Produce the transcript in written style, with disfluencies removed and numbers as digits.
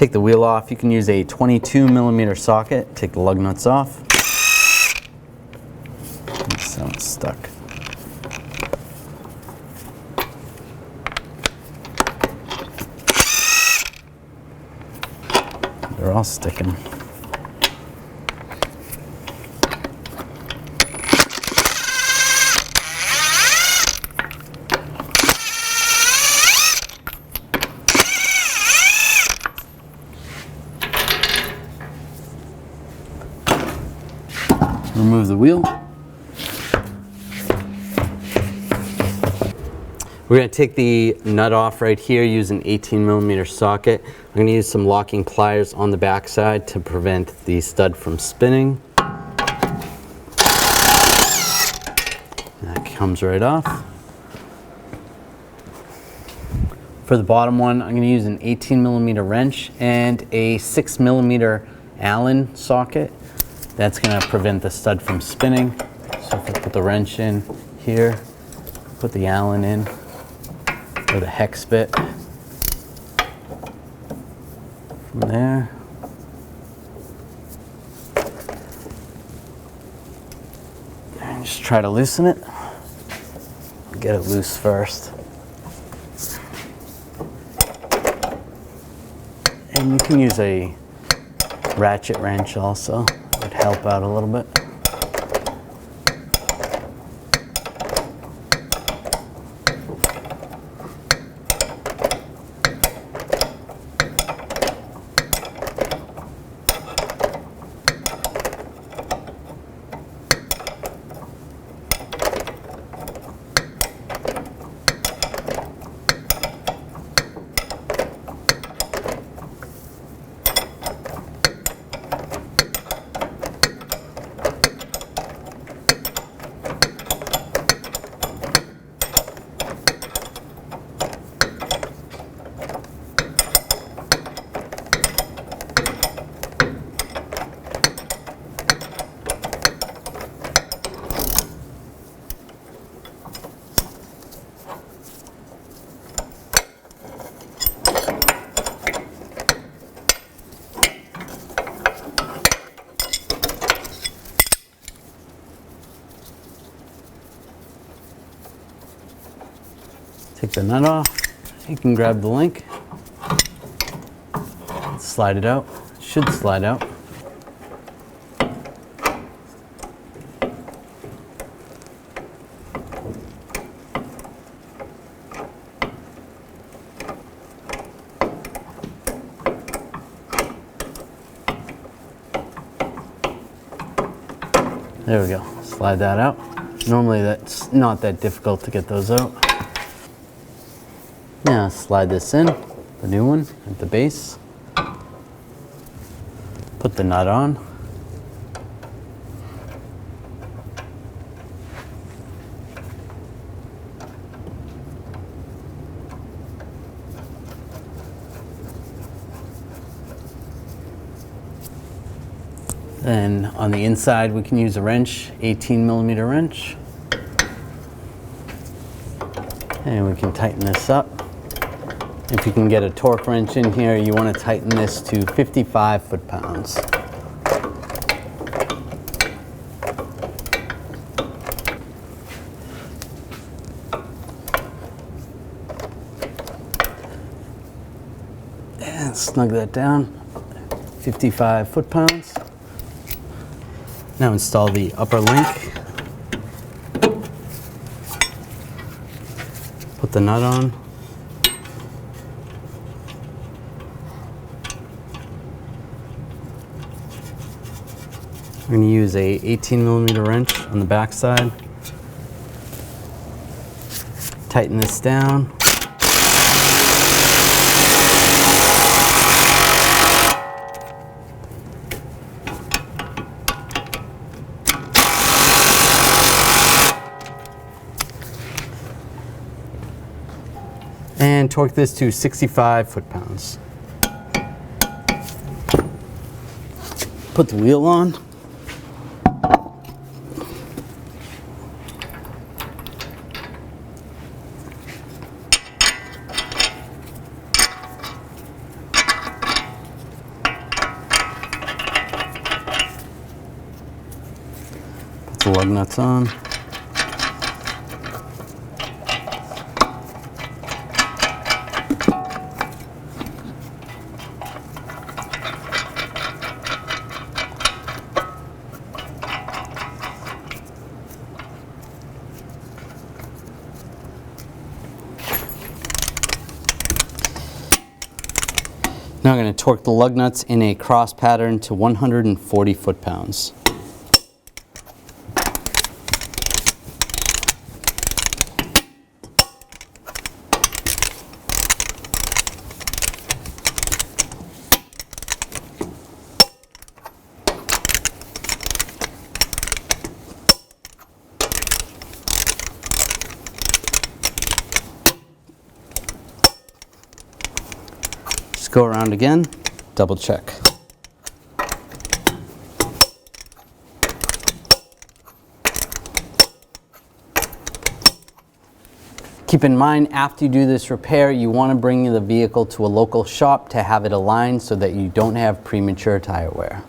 take the wheel off. You can use a 22mm socket. Take the lug nuts off. So it's stuck. They're all sticking. Remove the wheel. We're going to take the nut off right here, use an 18mm socket. I'm going to use some locking pliers on the back side to prevent the stud from spinning. That comes right off. For the bottom one, I'm going to use an 18mm wrench and a 6mm Allen socket. That's going to prevent the stud from spinning. So if I put the wrench in here, put the Allen in, or the hex bit from there. And just try to loosen it. Get it loose first. And you can use a ratchet wrench also. It would help out a little bit. Take the nut off. You can grab the link. Slide it out. It should slide out. There we go. Slide that out. Normally that's not that difficult to get those out. Now slide this in, the new one at the base. Put the nut on. Then on the inside we can use a wrench, 18mm wrench. And we can tighten this up. If you can get a torque wrench in here, you want to tighten this to 55 foot-pounds. And snug that down, 55 foot-pounds. Now install the upper link. Put the nut on. I'm going to use a 18mm wrench on the back side. Tighten this down. And torque this to 65 foot-pounds. Put the wheel on. the lug nuts on. Now I'm going to torque the lug nuts in a cross pattern to 140 foot-pounds. Go around again, double check. Keep in mind, after you do this repair, you want to bring the vehicle to a local shop to have it aligned so that you don't have premature tire wear.